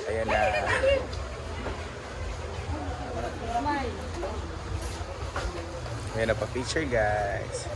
Ayan na. Ayan na pa-picture guys.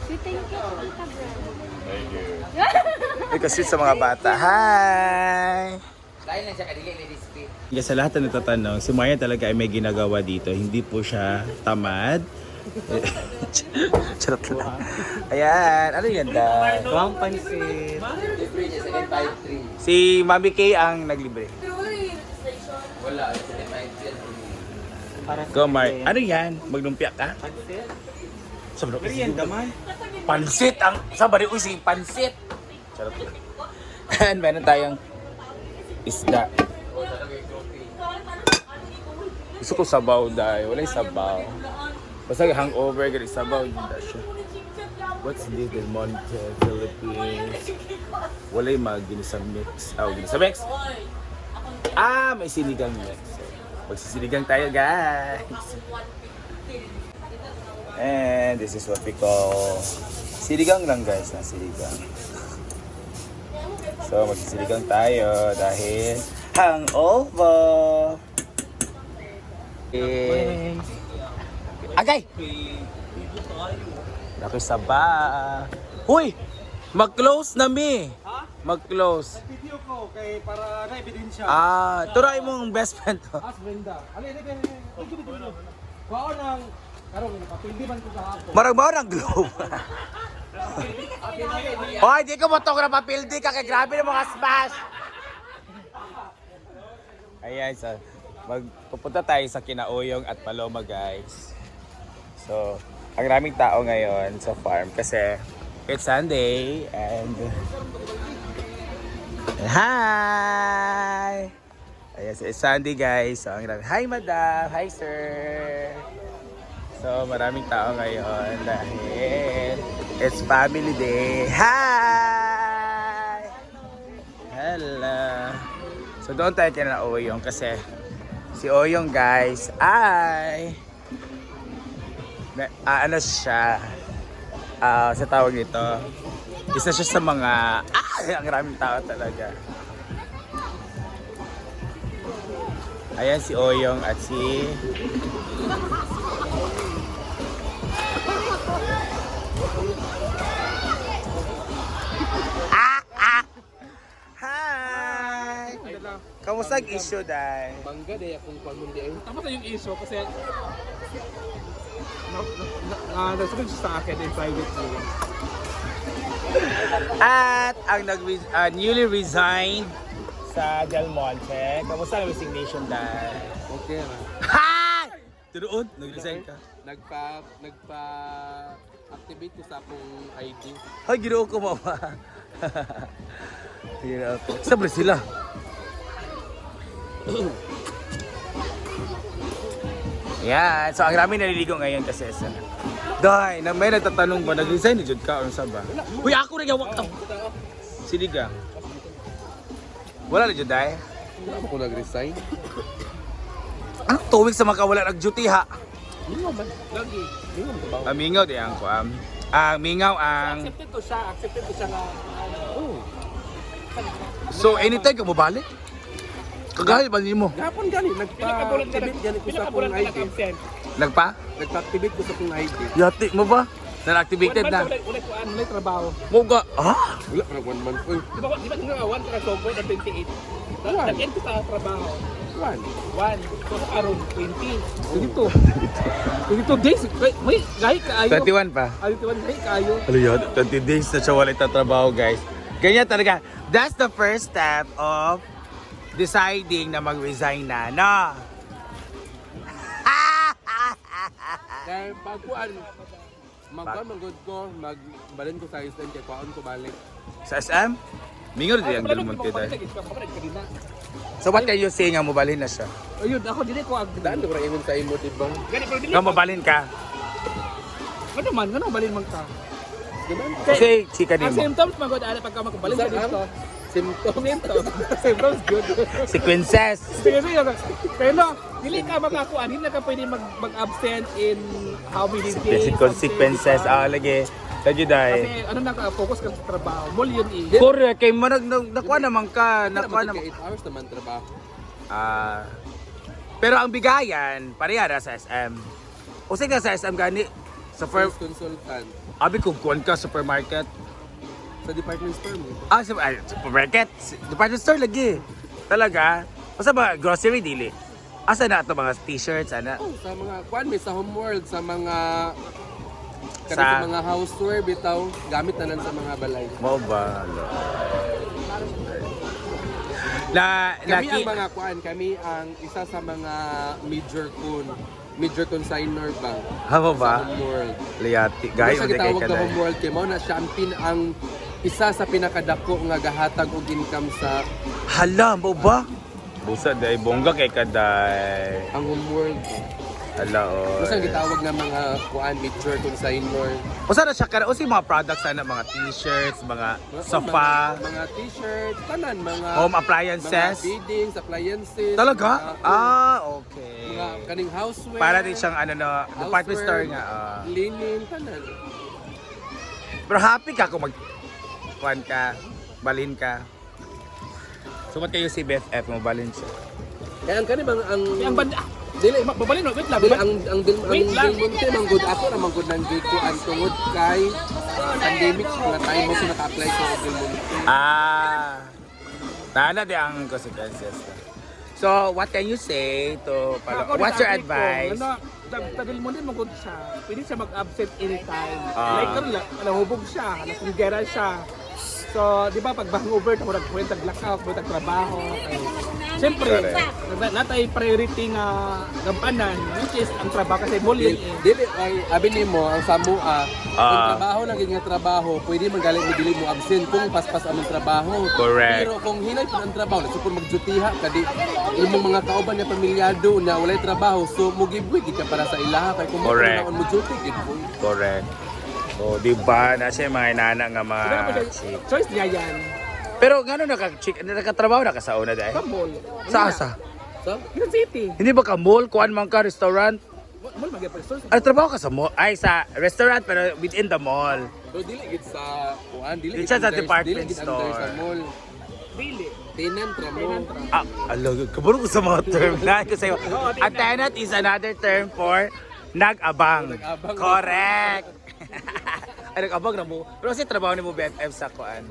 Thank you, Tita Brand. Ay, kasi sa mga bata. Hi! Dahil lang siya kadili ladies fit. Yes, sa lahat na natatanong, si Maya talaga ay may ginagawa dito. Hindi po siya tamad. Charot lang. Ayan, ano yung ganda? Tuwang pansit. Libre niya sa 853. Si Mami Kay ang naglibre. Wala, 753. Go, Mark. Ano yan? Maglumpia ka? Pansit? Sabi Merienda man. Pansit! Ang sabari uy, si pansit! Charot lang. And meron tayong isda. Gusto ko sabaw dahil. Wala yung sabaw. Basta hangover, ganun sabaw. Hindi na siya. What's this? Del Monte, Philippines. Wala yung mga ginisang mix. Oh, ginisang mix! Ah, may sinigang mix. Magsisinigang tayo, guys. And this is what we call sinigang lang, guys, na sinigang. So, magsisinigang tayo dahil hangover. Okay. Agay! Laki saba. Huy! Mag-close na mi. Ha? Mag-close. Video ko kay para na ebidensya. Ah, turay mong best friend to. As Brenda. Ali, video. Kuha ng karong napapildi man ko kahapon. Marag-baw ng globe. Hoy, di ko photograph papildi ka kay grabe ng mga smash. Ayan, so magpupunta tayo sa Kinauyong at Paloma, guys. So, ang raming tao ngayon sa farm kasi it's Sunday and hi! Ayan, so it's Sunday, guys. So, ang raming, hi madam, hi sir. So, maraming tao ngayon dahil it's family day. Hi! Hello! So, doon tayo kina Oyong kasi si Oyong, guys, ay ano siya, sa tawag nito, isa siya sa mga, ang maraming tao talaga. Ayan si Oyong at si hi! Kamusta ang issue, Day? Bangga day akong pamundi ay. Tama sa yung issue kasi nasunod siya sa akin in privately. At ang newly resigned sa Del Monte. Kamusta ang resignation, Day? Okay na. Hi! Tunoon, nag-resign ka. Activate ko sa akong ID. Ay, ginoo ko, mama. Ginoo ko. Sabre sila. Yan. So, ang rami naliligo ngayon kasi sa... Day, na may nagtatanong ba, nag-resign ni Jud ka o sa ba? Uy, ako rin yawak to. Siliga. Wala na Jud, Day? Wala ko nag-resign. Ang 2 weeks sa makawala nag-duty ha. Mingaw man. Lagi. Mingaw mo ba? Mingaw di ang ko. Mingaw ang... Accepted ko siya nga. Oh. So, anytime ka mo balik? Kagahil ba mo? Gapon gani nagpa-activate gani ko sa akong ID. Nagpa? Nagpa-activate ko sa akong ID. Yati mo ba? Na-activated na. Ulit ko ano trabaho. Mo ga? Ah? Wala pa nag 1 month. Uy, Di ba nga awan ka soko na 28. Nag-end ko sa trabaho. 1. 1. So aron 20. Dito days. May gahi ka ayo. 21 pa. Ay 21 gahi ka ayo. Ano yun? 20 days na siya wala trabaho, guys. Ganyan talaga. That's the first step of deciding na mag-resign na, no? Kaya pagkuan magod ko, magbalin ko sa island kay kuan ko balik. Sa SM? Mingo din ang Del Monte dahil. So what can you say nga mobalhin na siya? Ayun, ako dili ko ag. Daan ko ra ingon sa imo diba? Gani pero dili. Nga mobalhin ka? Ano balin man ka? Ganun. Kasi chika Ang ni mo. symptoms magod ana pagka magbalin sa dito. Symptoms. Symptoms good. Sequences. Sige. Pero dili ka makakuan, hindi ka pwede mag-absent in how many days. Consequences. Lagi. Lagi dahil. Kasi ano naka-focus ka sa trabaho. Mall yun eh. Correct, kay nakuha naman ka. Nakuha naman. 8 hours naman trabaho. Pero ang bigayan, pareha na sa SM. O sige sa SM gani, sa Sales consultant abi kung kuwan ka, supermarket. sa department store mo. Supermarket, department store lagi. Talaga? Basta ba, grocery dili? Asa na ito mga t-shirts, ana? Oh, sa mga kuan may sa Homeworld, sa mga Sa- sa mga houseware bitaw, gamit na lang sa mga balay. Mo ba? Na, Kami ang mga kuan, kami ang isa sa mga major consignor ba Hamo sa ba? Homeworld. Liati, Guys, guys, sa hindi kay gitawag na kalay. Homeworld kay mo na siya ang isa sa pinakadako nga gahatag og income sa Hala, mo ba? Busa day, bongga kay kaday. ang Homeworld. Hala, o. Kasi ang gitawag nga mga kuan major consignor. O sana siya ka, o si mga products sana, mga t-shirts, mga sofa, mga t-shirt, tanan, mga home mga appliances. beddings, appliances. Talaga? Okay. Mga kaning houseware. Para din siyang ano no, department store nga. Linen, tanan. Pero happy ka kung kuan ka, balin ka. So what kayo si BFF mo balin siya? Kaya ang kaning ang Ang banda. dili Babalin no, wait lang. dili ang Wait lang. Monte manggod ako na manggod nang giko ang tungod kay pandemic nga time mo sila ka-apply ko Del Monte. Tana di ang consequences. So what can you say to what's your advice? Tadil mo din magod siya. Pwede siya mag-absent anytime. Ah. Like karon nahubog siya, nasinggera siya. So, di ba pag hangover ito, nagkwenta blackout, kwenta trabaho. Siyempre, natay priority nga gampanan, which is ang trabaho kasi mall yun eh. Dili ay abi nimo ang samua kung trabaho na gid nga trabaho pwede man galing mo dili mo absent kung paspas ang trabaho. Correct. Pero kung hinay pa ang trabaho nasupon magjutiha kadi imong mga kauban nga pamilyado na walay trabaho so mo giveaway gid ka para sa ilaha kay kung Correct. mo duty gid po. Correct. O di ba na siya mga inana nga mga chick. Choice niya yan. Pero ngano nakatrabaho na ka sa una dai? Sa mall. Sa asa? So, Quezon City. Hindi ba ka mall, kuan man ka restaurant? Mall mag-person. Ay trabaho ka sa mall, ay sa restaurant pero within the mall. so dili gid sa kuan dili Di siya sa under- department dili gid under store. sa mall. Dili. Tenant ra mo. Alog, kaburo ko sa mga term na ko sa'yo. A tenant is another term for nag-abang. Nag-abang. Correct. Ay, nag-abang na mo. Pero kasi trabaho ni mo BFF sa kuan.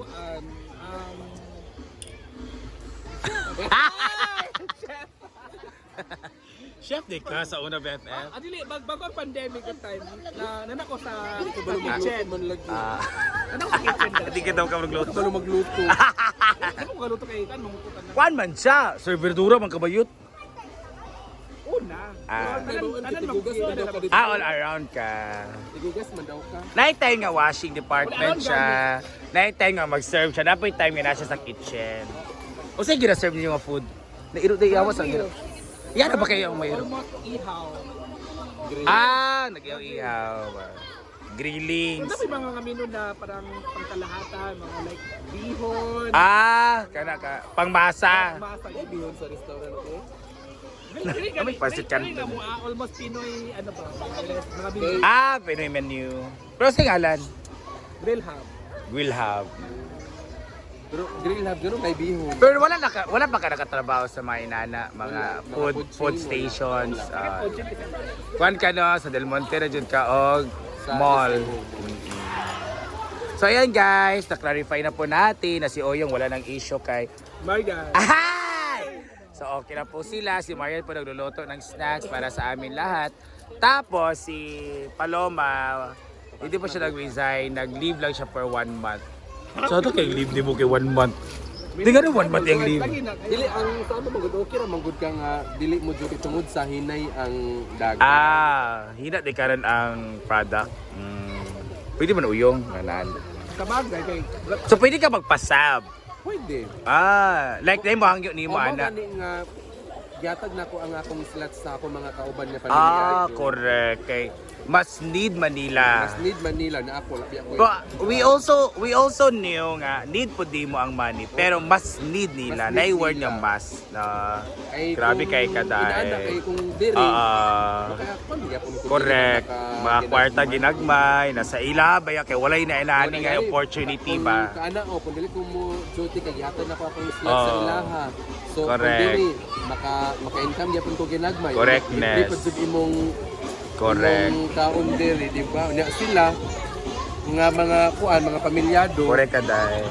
Chef di ka sa una BFF. Dili, bago ang pandemic ang time, nanako sa Kabalo kitchen. magluto man lagi. Nanako sa kitchen daw. Hindi ka daw ka magluto. Kabalo magluto. Ano kung galuto kay kan, mangututan na. Kuan man siya. Servidura man kabayot. Una. All around ka. Igugas man daw ka. Night time nga washing department siya. Night time nga mag-serve siya. Dapat time nga na siya sa kitchen. O sige, gina-serve niyo yung mga food. Nairo tayo yawas ang gina. Yan na ba kayo ang mayroon? Almost ihaw. Nag-ihaw-ihaw. Grillings. Ano may mga menu na parang pangkalahatan, mga like bihon, Kana ka. Pangmasa. masa, Bihon sa restaurant eh. May pasit canton. Almost Pinoy, ano ba, mga menu. Pinoy menu. Pero sa ngalan, Grill hub. we'll have. Pero grill hub gano'n kay bihon. Pero wala pa ka nakatrabaho sa mga inana, mga Mga food chain, stations. wala. Kuan ka no, sa Del Monte na dyan ka og Sa mall. SM. So ayan guys, na-clarify na po natin na si Oyong wala ng issue kay Marga. Ahay! So okay na po sila. Si Marian po nagluluto ng snacks para sa amin lahat. Tapos si Paloma, hindi po siya nag-resign. Nag-leave lang siya for 1 month. So ito kay leave di mo kay 1 month. Hindi nga rin 1 month yung leave. Dili ang sa mo magud okay ra manggod ka nga dili mo duty tungod sa hinay ang dagat. Hina di karon ang product. Pwede man uyong. Kabagay kay So pwede ka magpasab. Pwede. Like na mo hangyo ni mo ana. Gani nga gihatag nako ang akong slot sa ako mga kauban nga pamilya. Correct. Kay mas need Manila. Mas need Manila na ako labi ako. But we also knew nga need po di mo ang money pero mas need nila Mas na need i-word nila. yung mas na Ay, grabe kung kay kaday. inaana kay kung diri. Kaya correct. Mga kwarta ginagmay nasa ila ba kay walay na inani nga opportunity ba. Kaana o kung dili ko mo duty kay yata na ko akong slot sa Oo. ilaha. So Correct. kung diri maka-income gyapon ko ginagmay. Correctness. Hindi pud imong Correct. imong kaon diri, di ba? Nya sila nga mga kuan, mga pamilyado. Correct kaday.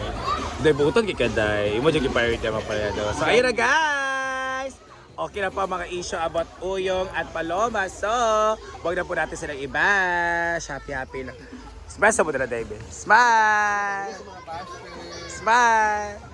Day buton kay kaday. Imo jud gi-priority ang palayado. So ayun na guys. Okay na po ang mga issue about Uyong at Paloma. So, wag na po natin silang iba. Happy na. Smile sa mo na, David. Smile! Mga basher. Smile!